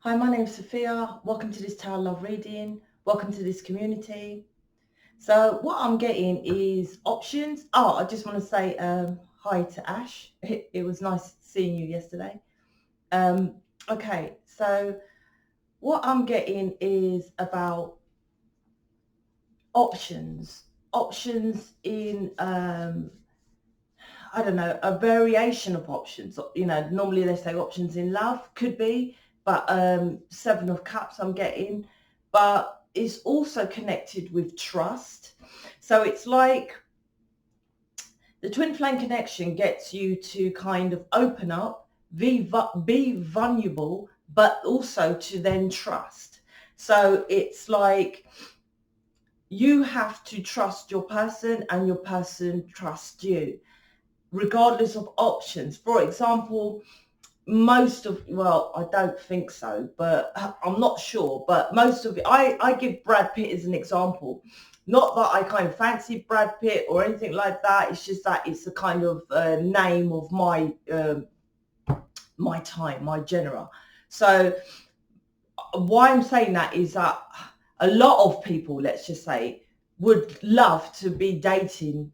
Hi, my name's Sophia. Welcome to this Tower Love reading. Welcome to this community. So what I'm getting is options. Oh, I just want to say hi to Ash. It was nice seeing you yesterday. Okay, so what I'm getting is about options. Options in I don't know, a variation of options. Normally they say options in love, could be, but Seven of Cups I'm getting, but it's also connected with trust. So it's like the twin flame connection gets you to kind of open up, be vulnerable, but also to then trust. So it's like you have to trust your person and your person trusts you, regardless of options. For example, I don't think so, but I'm not sure, but most of it, I give Brad Pitt as an example. Not that I kind of fancy Brad Pitt or anything like that. It's just that it's a kind of name of my time, my genre. So why I'm saying that is that a lot of people, let's just say, would love to be dating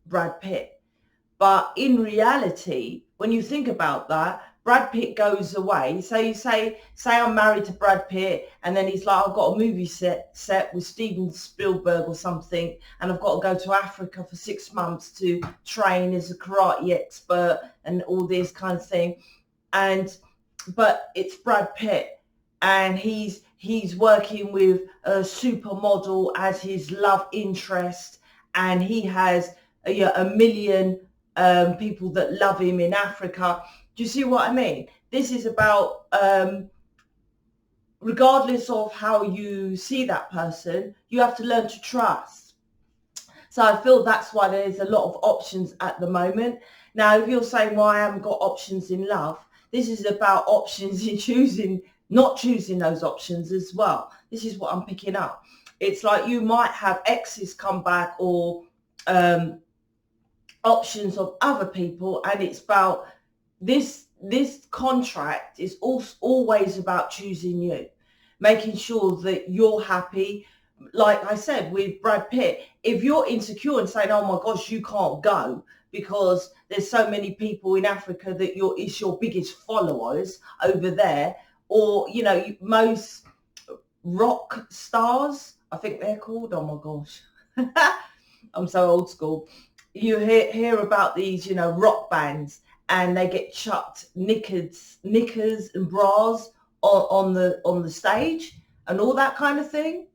Brad Pitt. But in reality, when you think about that, Brad Pitt goes away. So you say I'm married to Brad Pitt, and then he's like, I've got a movie set with Steven Spielberg or something, and I've got to go to Africa for 6 months to train as a karate expert and all this kind of thing. But it's Brad Pitt, and he's working with a supermodel as his love interest, and he has a million people that love him in Africa. Do you see what I mean? This is about regardless of how you see that person, you have to learn to trust. So I feel that's why there's a lot of options at the moment. Now, if you're saying, well, I haven't got options in love, this is about options in not choosing those options as well. This is what I'm picking up. It's like you might have exes come back, or options of other people, and it's about this contract is always about choosing you, making sure that you're happy. Like I said with Brad Pitt, if you're insecure and saying, oh my gosh, you can't go because there's so many people in Africa that it's your biggest followers over there, or most rock stars, I think they're called, oh my gosh, I'm so old school. You hear about these, rock bands, and they get chucked knickers and bras on the stage and all that kind of thing.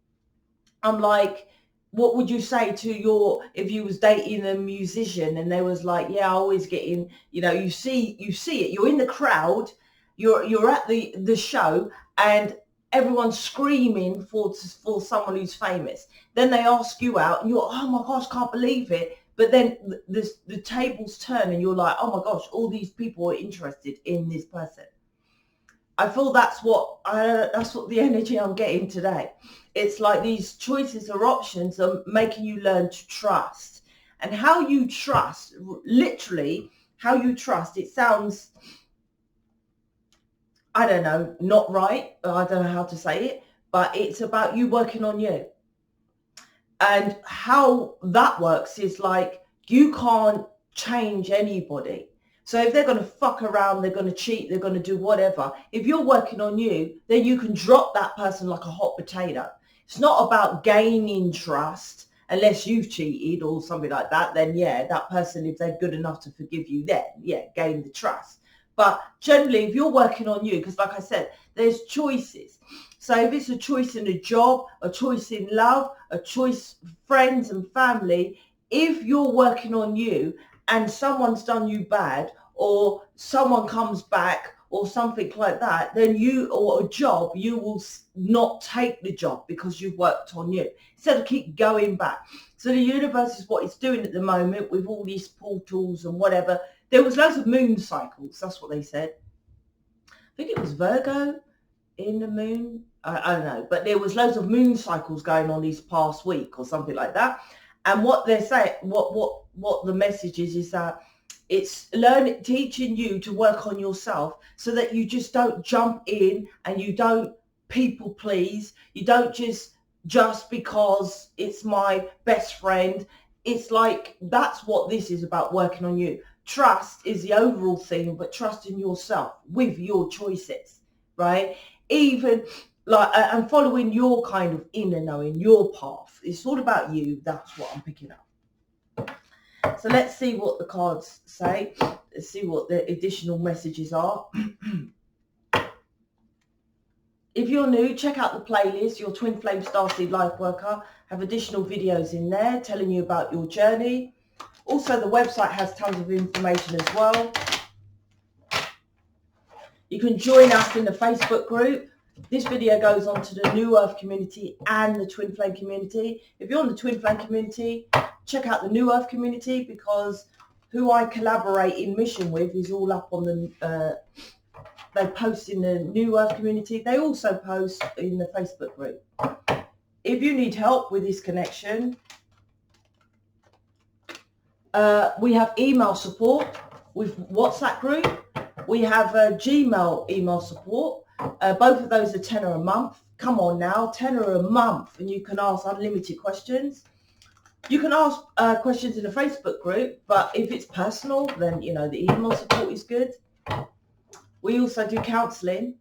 I'm like, what would you say to if you was dating a musician and they was like, yeah, I always get in, you see it, you're in the crowd, you're at the show, and everyone's screaming for someone who's famous. Then they ask you out and you're, oh my gosh, can't believe it. But then the tables turn and you're like, oh my gosh, all these people are interested in this person. I feel that's what the energy I'm getting today. It's like these choices or options are making you learn to trust. And how you trust, literally how you trust, it sounds, I don't know, not right. I don't know how to say it, but it's about you working on you. And how that works is like, you can't change anybody. So if they're going to fuck around, they're going to cheat, they're going to do whatever. If you're working on you, then you can drop that person like a hot potato. It's not about gaining trust unless you've cheated or something like that. Then yeah, that person, if they're good enough to forgive you, then yeah, gain the trust. But generally, if you're working on you, because like I said, there's choices. So if it's a choice in a job, a choice in love, a choice friends and family, if you're working on you and someone's done you bad, or someone comes back or something like that, then or a job, you will not take the job because you've worked on you, instead of keep going back. So the universe is what it's doing at the moment with all these portals and whatever. There was loads of moon cycles. That's what they said. I think it was Virgo in the moon. I don't know. But there was loads of moon cycles going on this past week or something like that. And what they're saying, what the message is that It's teaching you to work on yourself so that you just don't jump in and you don't people please. You don't just because it's my best friend. It's like, that's what this is about, working on you. Trust is the overall thing, but trust in yourself with your choices, right? Even like, and following your kind of inner knowing, your path. It's all about you. That's what I'm picking up. So let's see what the cards say. Let's see what the additional messages are. If you're new, check out the playlist, your Twin Flame Starseed Life Worker. Have additional videos in there telling you about your journey. Also, the website has tons of information as well. You can join us in the Facebook group. This video goes on to the New Earth community and the Twin Flame community. If you're in the Twin Flame community, check out the New Earth community, because who I collaborate in mission with is all up on the, they post in the New Earth community. They also post in the Facebook group. If you need help with this connection, we have email support with WhatsApp group. We have Gmail email support. Both of those are £10 a month. Come on now, £10 a month, and you can ask unlimited questions. You can ask questions in the Facebook group, but if it's personal, then, you know, the email support is good. We also do counselling,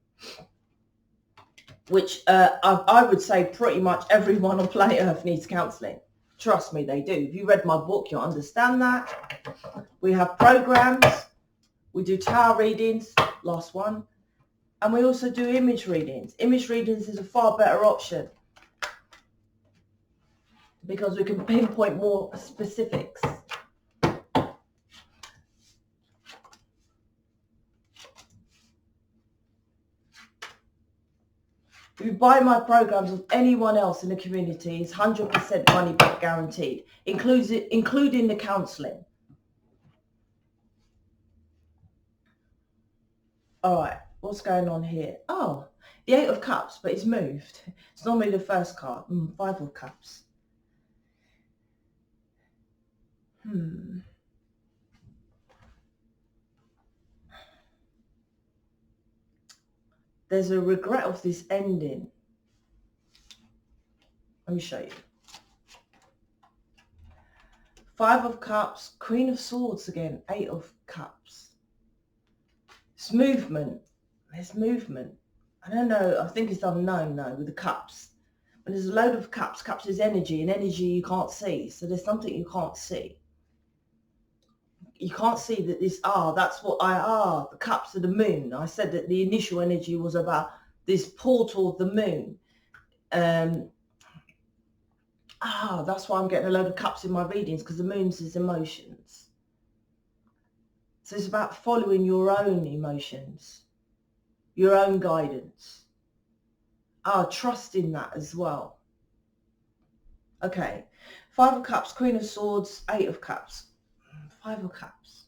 which I would say pretty much everyone on planet Earth needs counselling. Trust me, they do. If you read my book, you'll understand that. We have programs. We do tarot readings, last one. And we also do image readings. Image readings is a far better option because we can pinpoint more specifics. If you buy my programs with anyone else in the community, it's 100% money back guaranteed, including the counselling. All right, what's going on here? Oh, the 8 of Cups, but it's moved. It's normally the first card. 5 of Cups. There's a regret of this ending. Let me show you. 5 of Cups, Queen of Swords again, 8 of Cups. It's movement. There's movement. I don't know. I think it's unknown though with the cups. When there's a load of cups, cups is energy, and energy you can't see. So there's something you can't see. You can't see that this, that's what the cups of the moon. I said that the initial energy was about this portal of the moon. That's why I'm getting a load of cups in my readings, because the moon's is emotions. So it's about following your own emotions, your own guidance. Trust in that as well. Okay, 5 of Cups, Queen of Swords, 8 of Cups, 5 of Cups.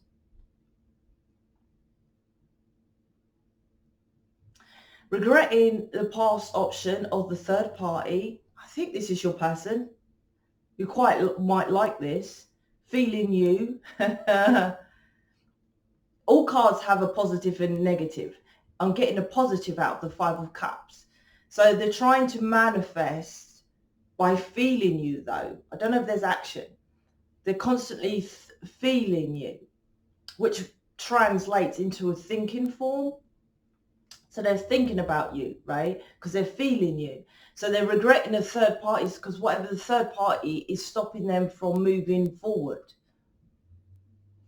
Regretting the past option of the third party. I think this is your person. You quite might like this. Feeling you. All cards have a positive and negative. I'm getting a positive out of the 5 of Cups. So they're trying to manifest by feeling you, though. I don't know if there's action. They're constantly feeling you, which translates into a thinking form. So they're thinking about you, right? Because they're feeling you. So they're regretting the third parties, because whatever the third party is stopping them from moving forward.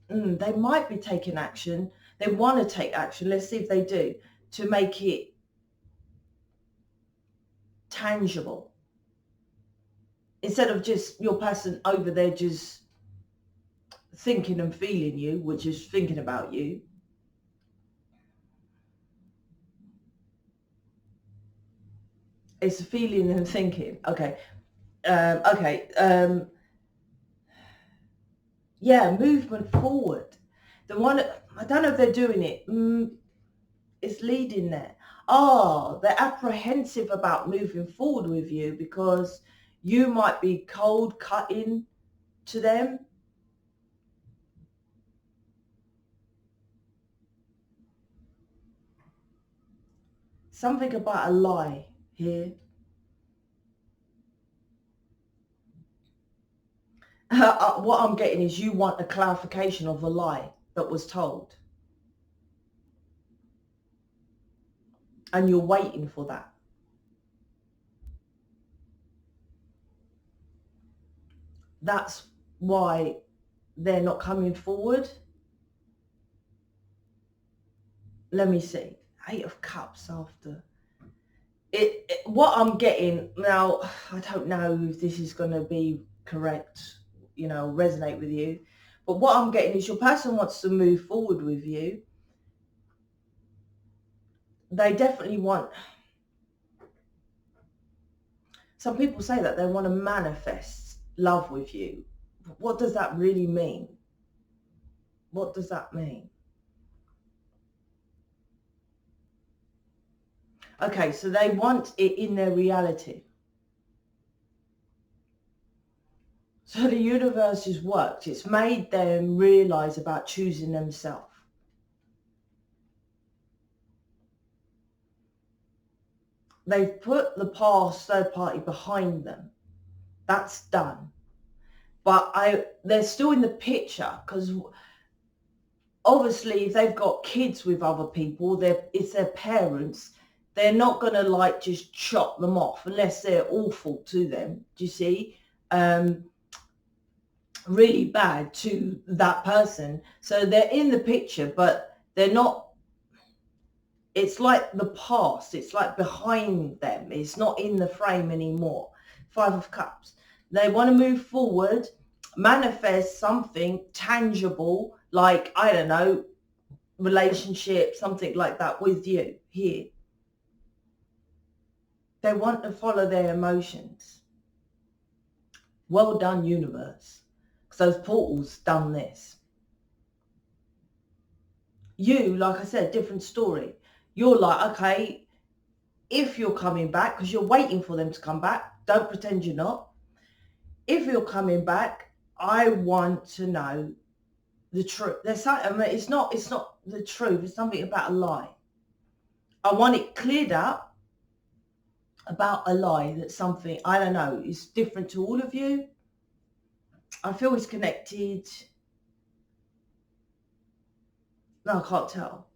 They might be taking action. They want to take action. Let's see if they do, to make it tangible. Instead of just your person over there just thinking and feeling you, which is thinking about you. It's feeling and thinking. Okay. Yeah, movement forward. The one, I don't know if they're doing it. It's leading there. They're apprehensive about moving forward with you because you might be cold cutting to them. something about a lie here. What I'm getting is you want a clarification of a lie that was told. And you're waiting for that. That's why they're not coming forward. Let me see. 8 of Cups after. What I'm getting now, I don't know if this is going to be correct, you know, resonate with you. But what I'm getting is your person wants to move forward with you. They definitely want, some people say that they want to manifest love with you. What does that really mean? What does that mean? Okay, so they want it in their reality. So the universe has worked. It's made them realize about choosing themselves. They've put the past third party behind them. That's done. But they're still in the picture because obviously if they've got kids with other people, it's their parents. They're not going to like just chop them off unless they're awful to them. Do you see? Really bad to that person. So they're in the picture, but they're not. It's like the past. It's like behind them. It's not in the frame anymore. 5 of Cups. They want to move forward, manifest something tangible, like, I don't know, relationship, something like that with you here. They want to follow their emotions. Well done, universe. Because those portals done this. You, like I said, different story. You're like, okay, if you're coming back, because you're waiting for them to come back, don't pretend you're not. If you're coming back, I want to know the truth. There's something, I mean, it's not the truth. It's something about a lie. I want it cleared up about a lie that something, I don't know, is different to all of you. I feel it's connected. No, I can't tell.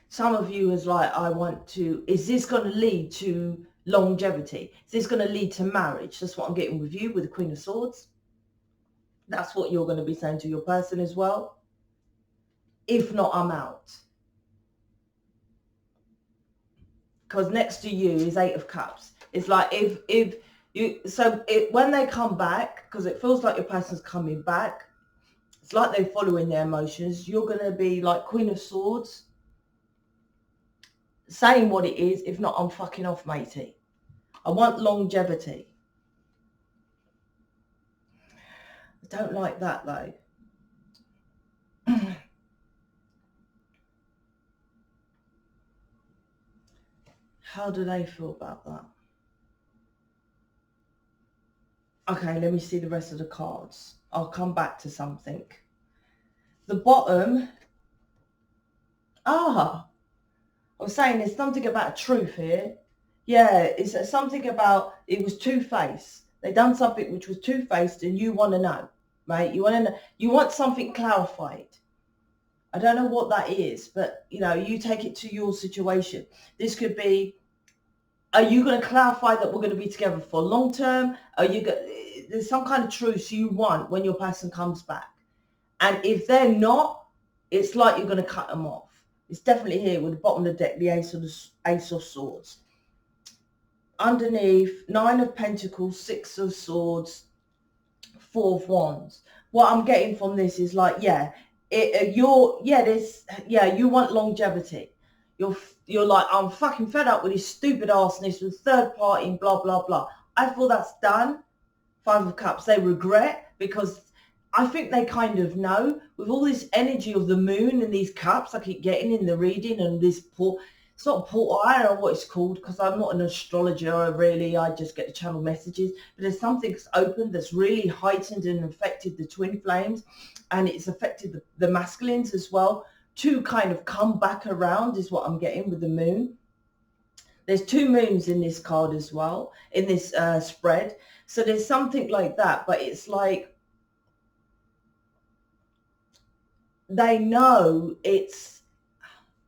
Some of you is like, I want to, is this going to lead to longevity? Is this going to lead to marriage? That's what I'm getting with you, with the Queen of Swords. That's what you're going to be saying to your person as well. If not, I'm out. Because next to you is 8 of Cups. It's like if you, so when they come back, because it feels like your person's coming back, it's like they're following their emotions. You're going to be like Queen of Swords, saying what it is. If not, I'm fucking off, matey. I want longevity. I don't like that though. How do they feel about that? Okay, let me see the rest of the cards. I'll come back to something. The bottom. I was saying there's something about truth here. Yeah, it's something about, it was two-faced. They done something which was two-faced and you want to know, mate. You want to know, you want something clarified. I don't know what that is, but, you know, you take it to your situation. This could be, are you going to clarify that we're going to be together for long term? There's some kind of truth you want when your person comes back. And if they're not, it's like you're going to cut them off. It's definitely here with the bottom of the deck, the Ace of Swords. Underneath, 9 of Pentacles, 6 of Swords, 4 of Wands. What I'm getting from this is like, you want longevity. You're like, I'm fucking fed up with this stupid arseness with third party and blah, blah, blah. I feel that's done. 5 of Cups, they regret, because I think they kind of know with all this energy of the moon and these cups I keep getting in the reading, and this it's not a portal, I don't know what it's called because I'm not an astrologer really, I just get the channel messages, but there's something that's opened that's really heightened and affected the twin flames, and it's affected the masculines as well to kind of come back around is what I'm getting with the moon. There's 2 moons in this card as well, in this spread. So there's something like that, but it's like they know it's,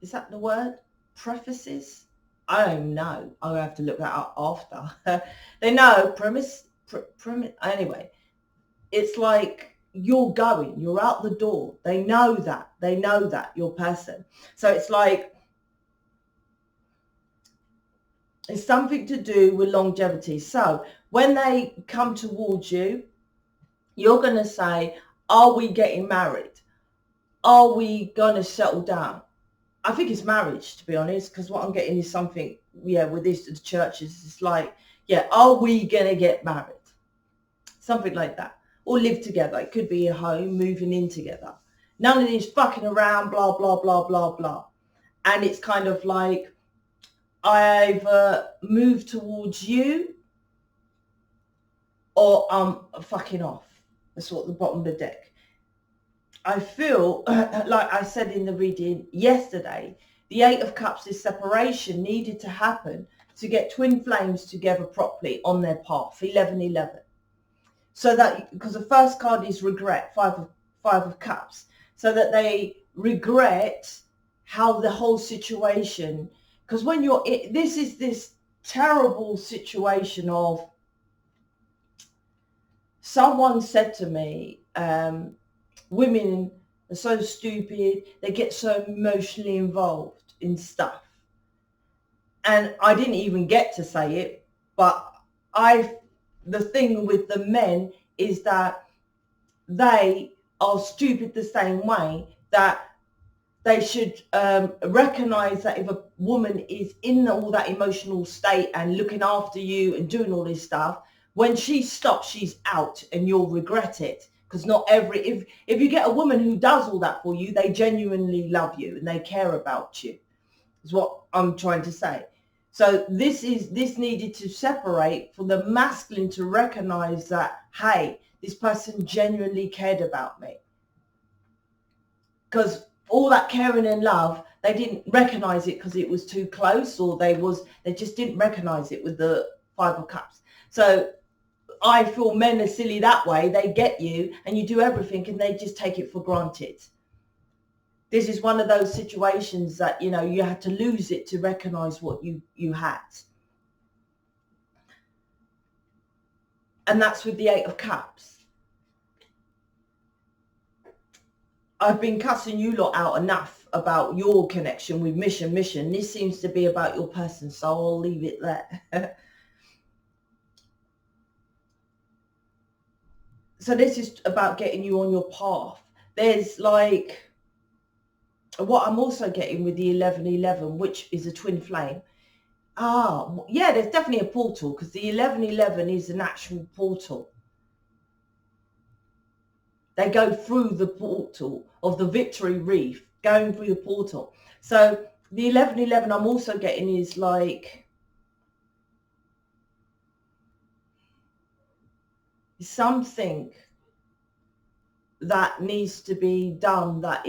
is that the word? Prefaces? I don't know. I'll have to look that up after. They know premise. Anyway, it's like you're going, you're out the door. They know that your person. So it's like, it's something to do with longevity. So when they come towards you, you're going to say, are we getting married? Are we going to settle down? I think it's marriage, to be honest, because what I'm getting is something, with this, the churches, it's like, are we going to get married? Something like that. Or live together. It could be a home, moving in together. None of this fucking around, blah, blah, blah, blah, blah. And it's kind of like, I either move towards you or I'm fucking off. That's what the bottom of the deck. I feel, like I said in the reading yesterday, the 8 of Cups, this separation needed to happen to get twin flames together properly on their path, 11-11. So that, because the first card is regret, 5 of Cups, so that they regret how the whole situation, because when you're, this is this terrible situation of, someone said to me, women are so stupid, they get so emotionally involved in stuff. And I didn't even get to say it, but the thing with the men is that they are stupid the same way, that they should recognize that if a woman is in all that emotional state and looking after you and doing all this stuff, when she stops, she's out and you'll regret it. Because not every, if you get a woman who does all that for you, they genuinely love you and they care about you, is what I'm trying to say. So this needed to separate for the masculine to recognize that, hey, this person genuinely cared about me. Because all that caring and love, they didn't recognize it because it was too close, or they just didn't recognize it with the 5 of Cups. So I feel men are silly that way. They get you and you do everything and they just take it for granted. This is one of those situations that, you had to lose it to recognize what you had. And that's with the 8 of Cups. I've been cussing you lot out enough about your connection with mission. This seems to be about your person, so I'll leave it there. So this is about getting you on your path. There's like, what I'm also getting with the 11-11, which is a twin flame. There's definitely a portal, because the 11-11 is an actual portal. They go through the portal of the Victory Reef, going through the portal. So the 11-11 I'm also getting is like, something that needs to be done that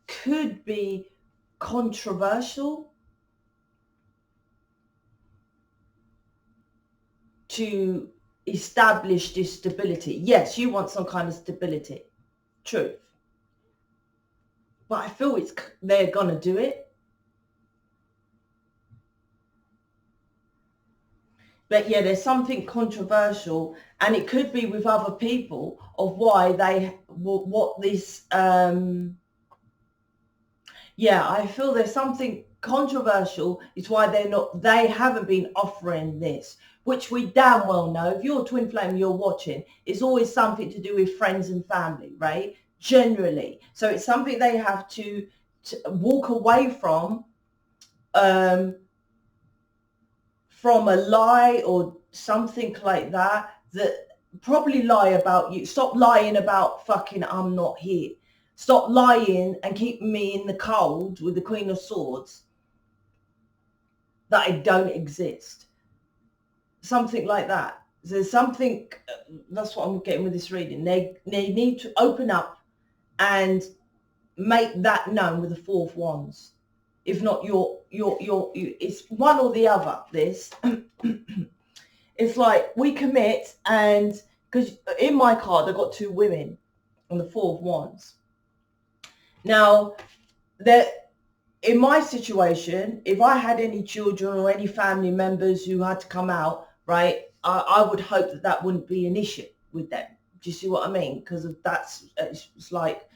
could be controversial to establish this stability. Yes, you want some kind of stability, truth. But I feel they're going to do it. But yeah, there's something controversial, and it could be with other people of why what this, I feel there's something controversial. It's why they haven't been offering this, which we damn well know. If you're a twin flame, you're watching, it's always something to do with friends and family, right? Generally. So it's something they have to walk away from a lie or something like that probably lie about you. Stop lying about fucking I'm not here. Stop lying and keeping me in the cold with the Queen of Swords that I don't exist. Something like that. There's something, that's what I'm getting with this reading. They need to open up and make that known with the Four of Wands. If not, it's one or the other. This, it's like we commit, and because in my card I got 2 women on the Four of Wands. Now, that in my situation, if I had any children or any family members who had to come out, right, I would hope that that wouldn't be an issue with them. Do you see what I mean? Because it's like,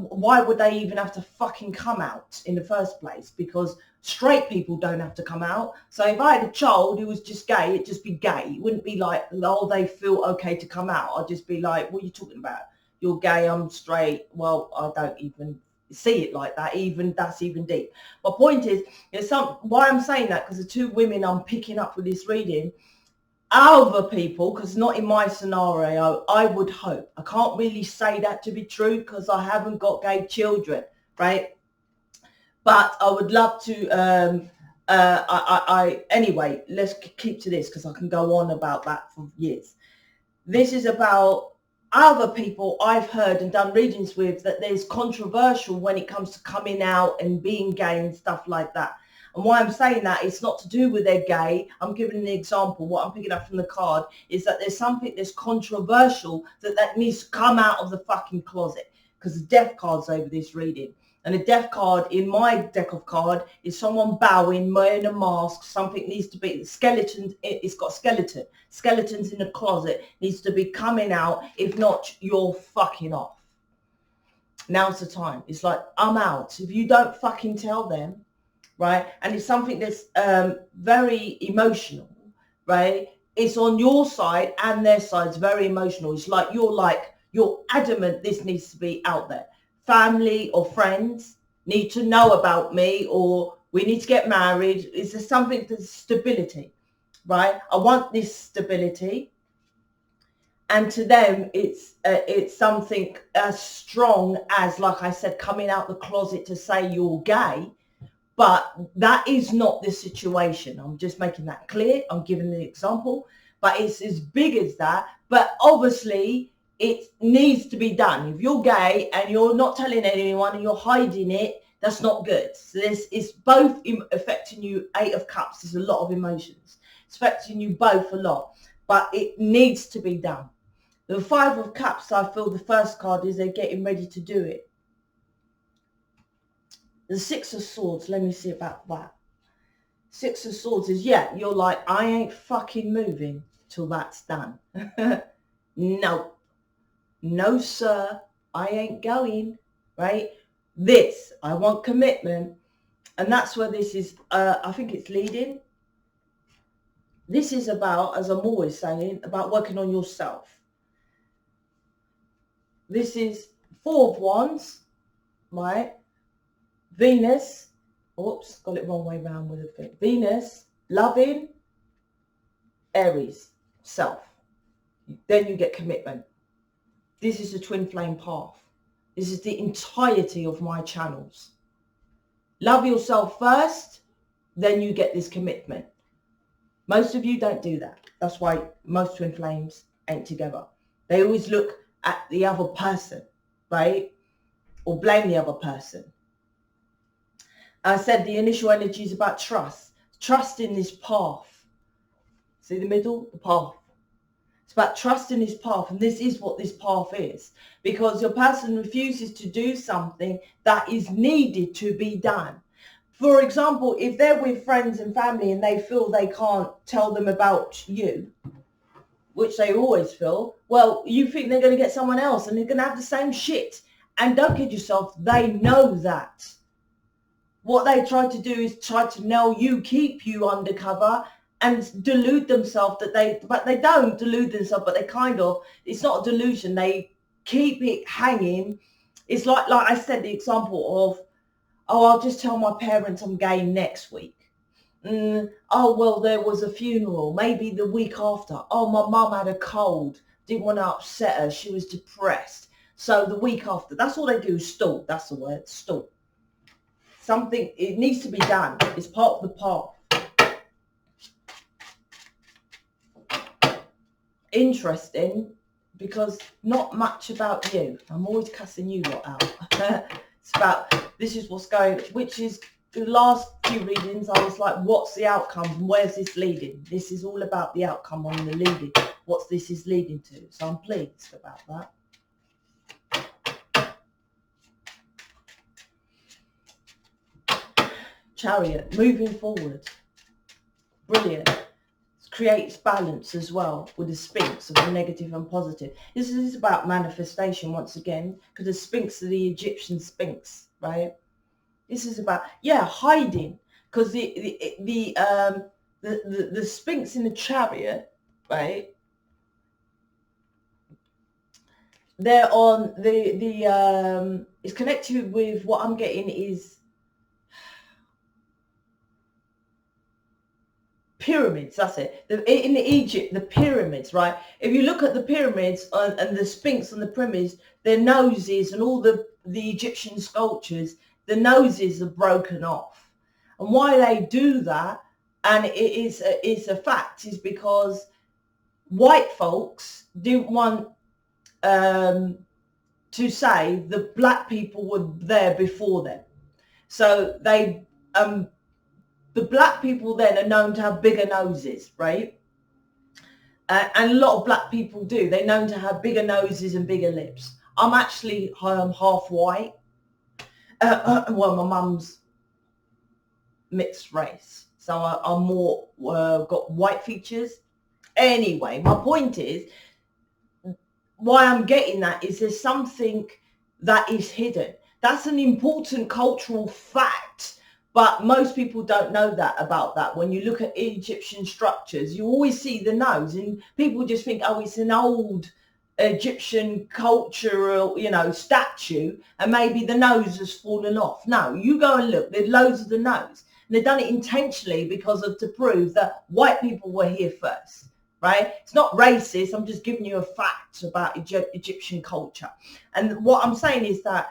why would they even have to fucking come out in the first place? Because straight people don't have to come out. So if I had a child who was just gay, it'd just be gay. It wouldn't be like, oh, they feel okay to come out. I'd just be like, what are you talking about? You're gay, I'm straight. Well, I don't even see it like that. That's even deep. My point is, why I'm saying that, because the 2 women I'm picking up with this reading, other people, because not in my scenario, I would hope. I can't really say that to be true because I haven't got gay children, right? But I would love to, anyway, let's keep to this because I can go on about that for years. This is about other people I've heard and done readings with that there's controversial when it comes to coming out and being gay and stuff like that. And why I'm saying that, it's not to do with they're gay. I'm giving an example. What I'm picking up from the card is that there's something that's controversial that needs to come out of the fucking closet, because the death card's over this reading. And the death card in my deck of card is someone bowing, wearing a mask. Something needs to be, skeletons, it's got skeleton. Skeletons in the closet needs to be coming out. If not, you're fucking off. Now's the time. It's like, I'm out. If you don't fucking tell them, right? And it's something that's very emotional, right? It's on your side and their side. It's very emotional. It's like, you're adamant this needs to be out there. Family or friends need to know about me, or we need to get married. Is there something for stability, right? I want this stability. And to them, it's something as strong as, like I said, coming out the closet to say you're gay. But that is not the situation. I'm just making that clear. I'm giving the example. But it's as big as that. But obviously, it needs to be done. If you're gay and you're not telling anyone and you're hiding it, that's not good. So this is both affecting you. 8 of Cups is a lot of emotions. It's affecting you both a lot. But it needs to be done. The 5 of Cups, I feel the first card is they're getting ready to do it. The 6 of Swords, let me see about that. 6 of Swords is, yeah, you're like, I ain't fucking moving till that's done. No. No, sir, I ain't going, right? This, I want commitment. And that's where this is, I think it's leading. This is about, as I'm always saying, about working on yourself. This is 4 of Wands, right? Venus, oops, got it wrong way around with a thing. Venus, loving, Aries, self. Then you get commitment. This is the twin flame path. This is the entirety of my channels. Love yourself first, then you get this commitment. Most of you don't do that. That's why most twin flames ain't together. They always look at the other person, right? Or blame the other person. I said the initial energy is about trust. Trust in this path. See the middle? The path. It's about trusting this path, and this is what this path is. Because your person refuses to do something that is needed to be done. For example, if they're with friends and family and they feel they can't tell them about you, which they always feel, well, you think they're going to get someone else and they're going to have the same shit. And don't kid yourself, they know that. What they try to do is try to nail you, keep you undercover, and delude themselves but they don't delude themselves, but they kind of, it's not a delusion. They keep it hanging. It's like I said, the example of, oh, I'll just tell my parents I'm gay next week. Oh, well, there was a funeral, maybe the week after. Oh, my mum had a cold, didn't want to upset her, she was depressed. So the week after, that's all they do, stall. That's the word, stall. Something, it needs to be done. It's part of the path. Interesting, because not much about you. I'm always cussing you lot out. It's about, this is what's going, which is the last few readings, I was like, what's the outcome? Where's this leading? This is all about the outcome on the leading. What this is leading to. So I'm pleased about that. Chariot, moving forward. Brilliant. Creates balance as well with the Sphinx of the negative and positive. This is about manifestation once again, because the Sphinx of the Egyptian Sphinx, right? This is about, yeah, hiding, because the Sphinx in the Chariot, right? They're on it's connected with what I'm getting is pyramids. That's it. In Egypt, the pyramids, right? If you look at the pyramids and the Sphinx and the pyramids, their noses and all the Egyptian sculptures, the noses are broken off. And why they do that, and it's a fact, is because white folks didn't want to say the black people were there before them. So they the black people then are known to have bigger noses, right? And a lot of black people do. They're known to have bigger noses and bigger lips. I'm actually half white. Well, my mum's mixed race. So I'm more got white features. Anyway, my point is, why I'm getting that is there's something that is hidden. That's an important cultural fact. But most people don't know that about that. When you look at Egyptian structures, you always see the nose, and people just think, oh, it's an old Egyptian cultural, statue, and maybe the nose has fallen off. No, you go and look, there's loads of the nose. And they've done it intentionally to prove that white people were here first, right? It's not racist. I'm just giving you a fact about Egyptian culture. And what I'm saying is that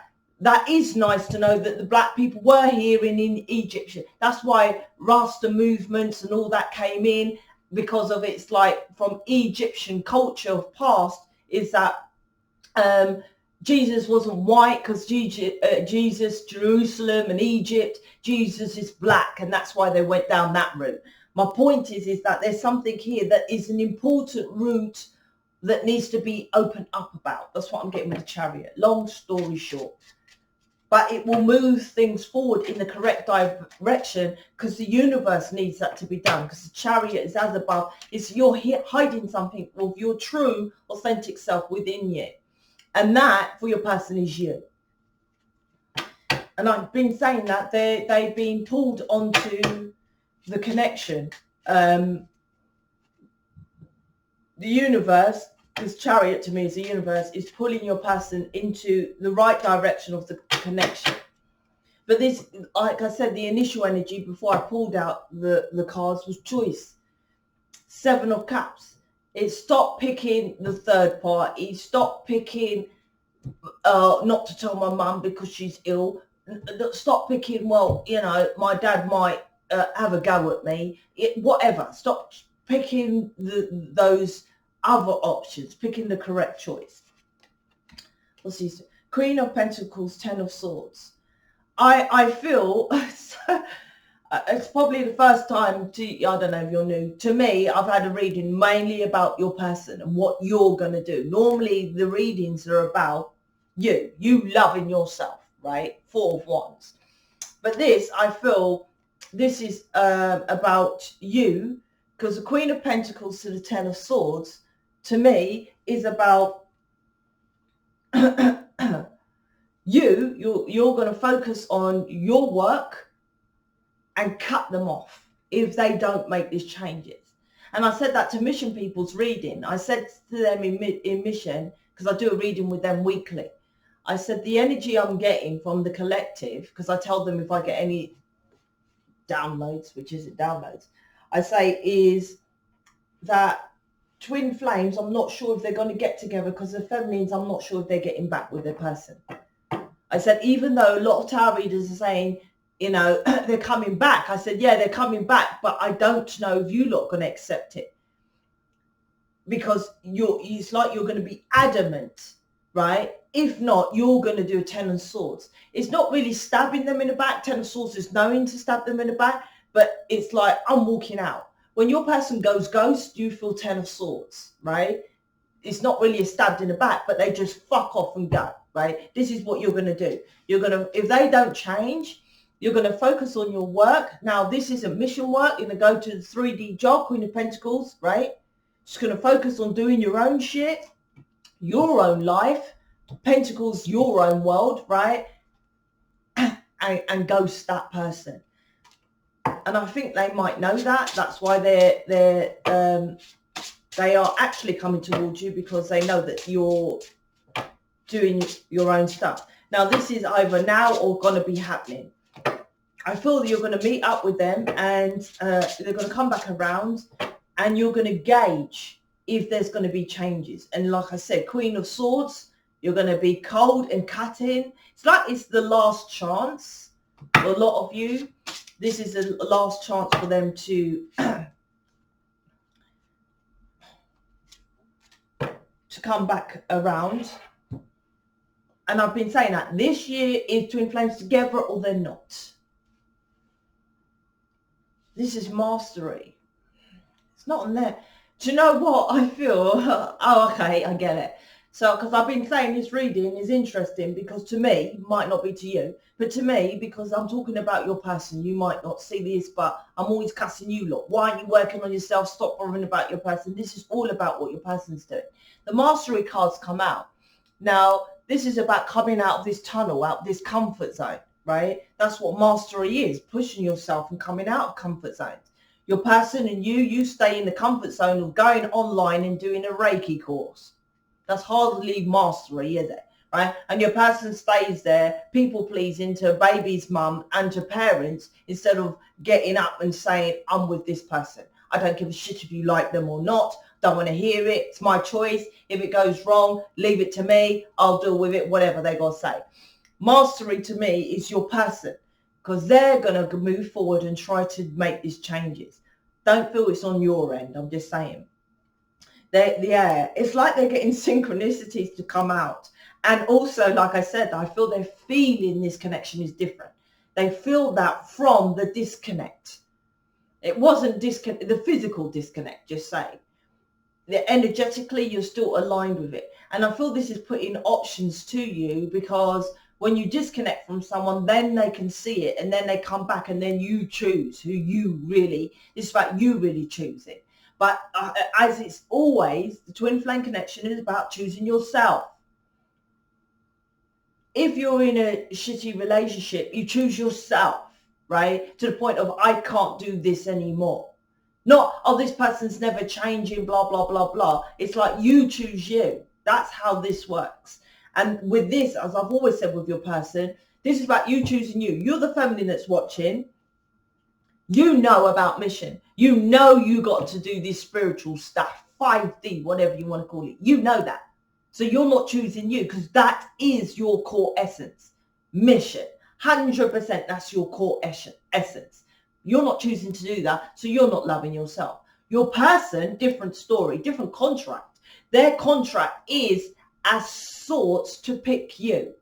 is nice to know that the black people were here in Egypt. That's why Rasta movements and all that came in, because of it's like from Egyptian culture of past, is that Jesus wasn't white, because Jesus, Jerusalem and Egypt, Jesus is black, and that's why they went down that route. My point is that there's something here that is an important route that needs to be opened up about. That's what I'm getting with the Chariot. Long story short. But it will move things forward in the correct direction, because the universe needs that to be done, because the Chariot is as above. It's you're hiding something of your true, authentic self within you. And that, for your person, is you. And I've been saying that they've been pulled onto the connection. The universe, this Chariot to me is the universe, is pulling your person into the right direction of the connection. But this, like I said, the initial energy before I pulled out the cards was choice. 7 of Cups. It's stop picking the third party. Stop picking not to tell my mum because she's ill. Stop picking, well, my dad might have a go at me. Whatever. Stop picking those other options, picking the correct choice. Let's see. Queen of Pentacles, 10 of Swords. I feel it's probably the first time I don't know if you're new to me, I've had a reading mainly about your person and what you're going to do. Normally the readings are about you loving yourself, right? 4 of Wands. But this, I feel this is about you, because the Queen of Pentacles to the 10 of Swords to me is about you're going to focus on your work and cut them off if they don't make these changes. And I said that to Mission People's reading. I said to them in Mission, because I do a reading with them weekly, I said the energy I'm getting from the collective, because I tell them if I get any downloads, which isn't downloads, I say is that twin flames, I'm not sure if they're going to get together, because the feminines, I'm not sure if they're getting back with their person. I said, even though a lot of tarot readers are saying, they're coming back. I said, yeah, they're coming back, but I don't know if you lot are going to accept it, because it's like you're going to be adamant right? If not, you're going to do a 10 of swords. It's not really stabbing them in the back. 10 of swords is knowing to stab them in the back, but it's like, I'm walking out. When your person goes ghost, you feel 10 of swords, right? It's not really a stabbed in the back, but they just fuck off and go, right? This is what you're going to do. You're going to, if they don't change, you're going to focus on your work. Now, this isn't mission work. You're going to go to the 3D job, Queen of Pentacles, right? Just going to focus on doing your own shit, your own life, Pentacles, your own world, right? And ghost that person. And I think they might know that. That's why they are actually coming towards you, because they know that you're doing your own stuff. Now, this is either now or going to be happening. I feel that you're going to meet up with them, and they're going to come back around, and you're going to gauge if there's going to be changes. And like I said, Queen of Swords, you're going to be cold and cutting. It's like it's the last chance for a lot of you. This is the last chance for them to come back around. And I've been saying that this year is twin flames together or they're not. This is mastery. It's not on there. Do you know what I feel? Oh, okay, I get it. So, because I've been saying this reading is interesting, because to me, might not be to you, but to me, because I'm talking about your person, you might not see this, but I'm always cussing you lot. Why aren't you working on yourself? Stop worrying about your person. This is all about what your person's doing. The mastery cards come out. Now, this is about coming out of this tunnel, out of this comfort zone, right? That's what mastery is, pushing yourself and coming out of comfort zones. Your person and you stay in the comfort zone of going online and doing a Reiki course. That's hardly mastery, is it? Right? And your person stays there, people pleasing to baby's mum and to parents, instead of getting up and saying, I'm with this person. I don't give a shit if you like them or not. Don't want to hear it. It's my choice. If it goes wrong, leave it to me. I'll deal with it, whatever they got to say. Mastery to me is your person, because they're going to move forward and try to make these changes. Don't feel it's on your end. I'm just saying. It's like they're getting synchronicities to come out. And also, like I said, I feel they're feeling this connection is different. They feel that from the disconnect. It wasn't the physical disconnect, just say. Energetically, you're still aligned with it. And I feel this is putting options to you, because when you disconnect from someone, then they can see it, and then they come back, and then you choose who you really, it's about you really choosing. But as it's always, the twin flame connection is about choosing yourself. If you're in a shitty relationship, you choose yourself, right? To the point of, I can't do this anymore. Not, oh, this person's never changing, blah, blah, blah, blah. It's like you choose you. That's how this works. And with this, as I've always said with your person, this is about you choosing you. You're the feminine that's watching. You know about mission. You know you got to do this spiritual stuff, 5D, whatever you want to call it. You know that. So you're not choosing you, because that is your core essence. Mission. 100% that's your core essence. You're not choosing to do that, so you're not loving yourself. Your person, different story, different contract. Their contract is as sorts to pick you.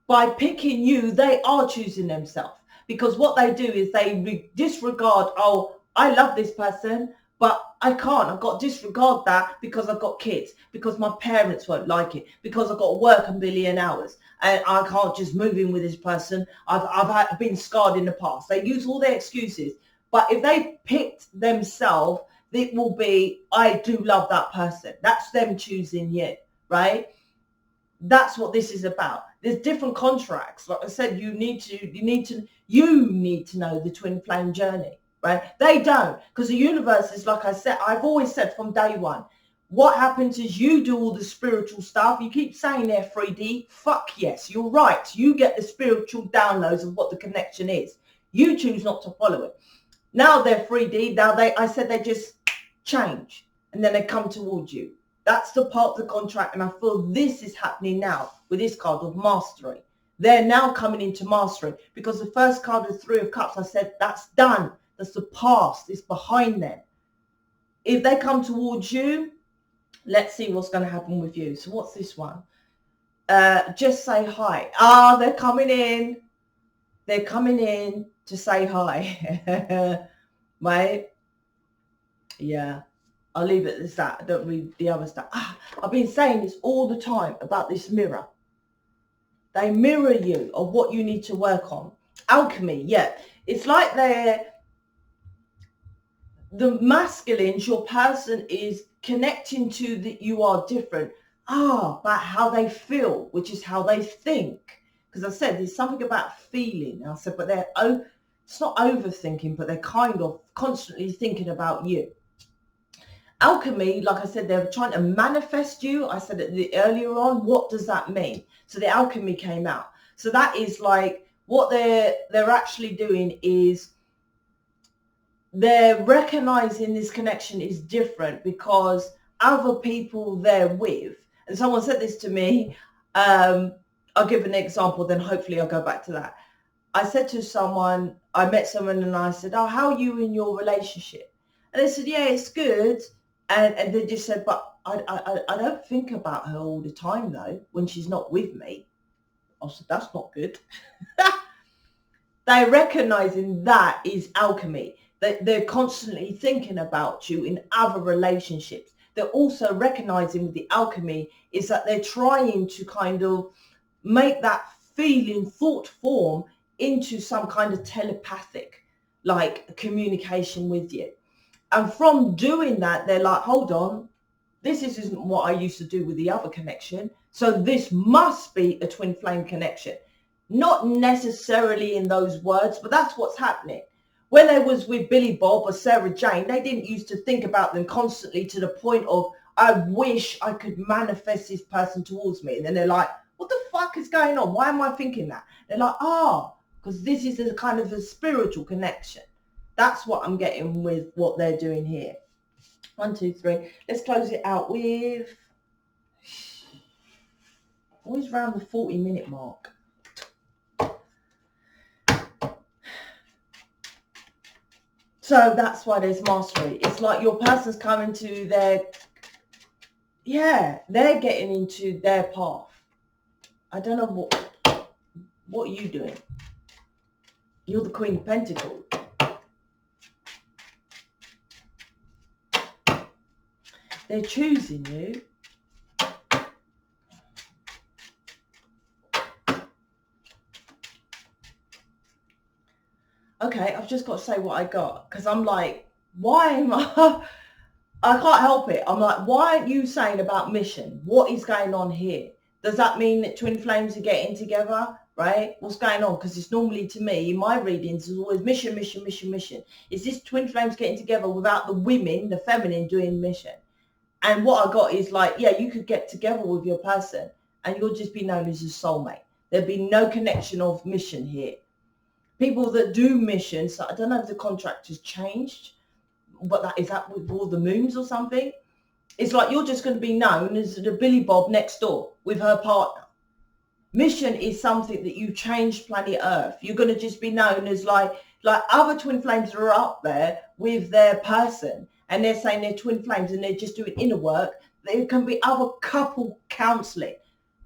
By picking you, they are choosing themselves. Because what they do is they disregard, oh, I love this person, but I can't. I've got to disregard that because I've got kids, because my parents won't like it, because I've got to work a million hours, and I can't just move in with this person. I've been scarred in the past. They use all their excuses. But if they picked themselves, it will be, I do love that person. That's them choosing you, right? That's what this is about. There's different contracts. Like I said, you need to know the twin flame journey, right? They don't, because the universe is, like I said, I've always said from day one, what happens is you do all the spiritual stuff. You keep saying they're 3D. Fuck yes, you're right. You get the spiritual downloads of what the connection is. You choose not to follow it. Now they're 3D. Now I said they just change, and then they come towards you. That's the part of the contract, and I feel this is happening now with this card of mastery. They're now coming into mastery, because the first card of 3 of Cups, I said, that's done. That's the past. It's behind them. If they come towards you, let's see what's going to happen with you. So what's this one? Just say hi. Ah, they're coming in. They're coming in to say hi. Mate. Yeah. I'll leave it as that. I don't read the other stuff. I've been saying this all the time about this mirror. They mirror you of what you need to work on. Alchemy, yeah. It's like the masculines, your person is connecting to that you are different. About how they feel, which is how they think. Because I said there's something about feeling. I said, but it's not overthinking, but they're kind of constantly thinking about you. Alchemy, like I said, they're trying to manifest you. I said it earlier on. What does that mean? So the alchemy came out. So that is like what they're actually doing is they're recognizing this connection is different because other people they're with, and someone said this to me, I'll give an example, then hopefully I'll go back to that. I said to someone, I met someone and I said, oh, how are you in your relationship? And they said, yeah, it's good. And they just said, but I don't think about her all the time though, when she's not with me. I said, that's not good. They're recognizing that is alchemy. They're constantly thinking about you in other relationships. They're also recognizing with the alchemy is that they're trying to kind of make that feeling thought form into some kind of telepathic, like communication with you. And from doing that, they're like, hold on, this isn't what I used to do with the other connection. So this must be a twin flame connection. Not necessarily in those words, but that's what's happening. When they was with Billy Bob or Sarah Jane, they didn't used to think about them constantly to the point of, I wish I could manifest this person towards me. And then they're like, what the fuck is going on? Why am I thinking that? They're like, because this is a kind of a spiritual connection. That's what I'm getting with what they're doing here. 1, 2, 3. Let's close it out with, always around the 40-minute mark. So that's why there's mastery. It's like your person's coming to their, they're getting into their path. I don't know what are you doing? You're the Queen of Pentacles. They're choosing you. Okay, I've just got to say what I got, because I'm like, why am I can't help it. I'm like, why aren't you saying about mission? What is going on here? Does that mean that twin flames are getting together, right? What's going on? Because it's normally, to me, in my readings, is always mission, mission, mission, mission. Is this twin flames getting together without the women, the feminine, doing mission? And what I got is like, yeah, you could get together with your person and you'll just be known as a soulmate. There'd be no connection of mission here. People that do missions, so I don't know if the contract has changed, but is that with all the moons or something? It's like you're just going to be known as the Billy Bob next door with her partner. Mission is something that you changed planet Earth. You're going to just be known as like other twin flames are up there with their person and they're saying they're twin flames and they're just doing inner work. There can be other couple counselling.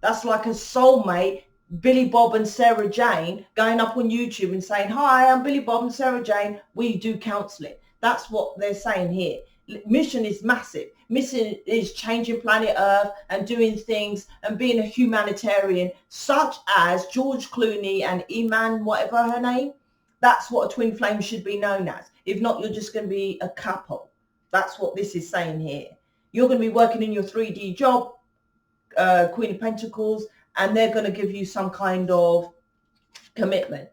That's like a soulmate, Billy Bob and Sarah Jane, going up on YouTube and saying, hi, I'm Billy Bob and Sarah Jane. We do counselling. That's what they're saying here. Mission is massive. Mission is changing planet Earth and doing things and being a humanitarian, such as George Clooney and Iman, whatever her name. That's what a twin flame should be known as. If not, you're just going to be a couple. That's what this is saying here. You're going to be working in your 3D job, Queen of Pentacles, and they're going to give you some kind of commitment.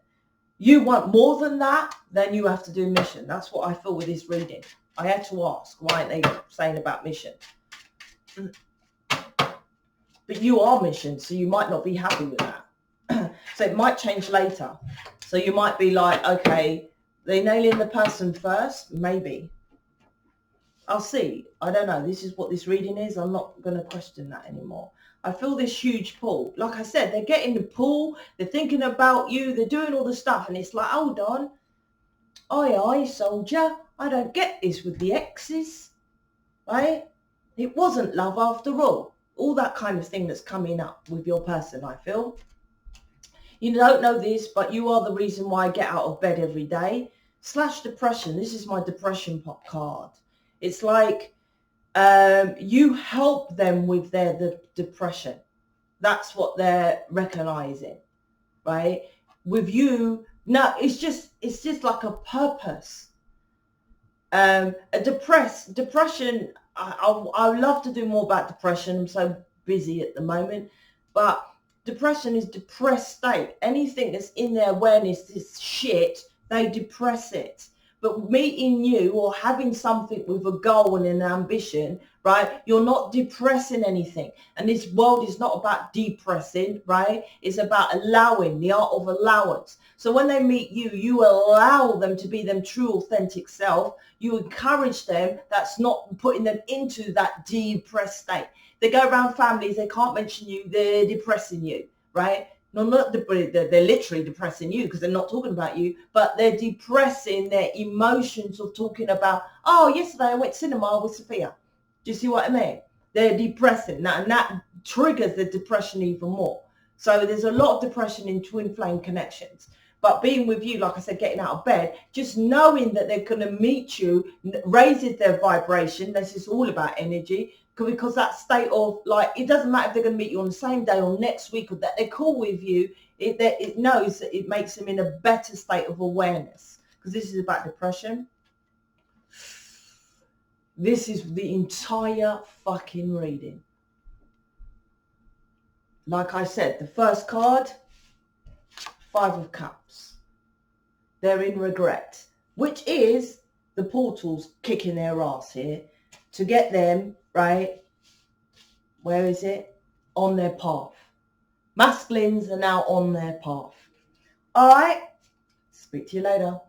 You want more than that, then you have to do mission. That's what I feel with this reading. I had to ask, why aren't they saying about mission? But you are mission, so you might not be happy with that. So it might change later. So you might be like, okay, they nailing the person first? Maybe. I'll see. I don't know. This is what this reading is. I'm not going to question that anymore. I feel this huge pull. Like I said, they're getting the pull. They're thinking about you. They're doing all the stuff. And it's like, hold on. Aye, soldier. I don't get this with the exes. Right? It wasn't love after all. all that kind of thing that's coming up with your person, I feel. You don't know this, but you are the reason why I get out of bed every day. / depression. This is my depression pop card. It's like you help them with their depression. That's what they're recognizing, right? With you, no, it's just like a purpose. A depression. I would love to do more about depression. I'm so busy at the moment, but depression is depressed state. Anything that's in their awareness is shit, they depress it. But meeting you or having something with a goal and an ambition, right? You're not depressing anything. And this world is not about depressing, right? It's about allowing, the art of allowance. So when they meet you, you allow them to be them true, authentic self. You encourage them. That's not putting them into that depressed state. They go around families, they can't mention you, they're depressing you, right? No, they're literally depressing you because they're not talking about you, but they're depressing their emotions of talking about, oh, yesterday I went to cinema with Sophia. Do you see what I mean? They're depressing. Now, and that triggers the depression even more. So there's a lot of depression in twin flame connections. But being with you, like I said, getting out of bed, just knowing that they're going to meet you, raises their vibration. This is all about energy. Because that state of, like, it doesn't matter if they're going to meet you on the same day or next week or that they're cool with you. It knows that it makes them in a better state of awareness. Because this is about depression. This is the entire fucking reading. Like I said, the first card, 5 of Cups. They're in regret, which is the portals kicking their ass here to get them, right? Where is it? On their path. Masculines are now on their path. All right. Speak to you later.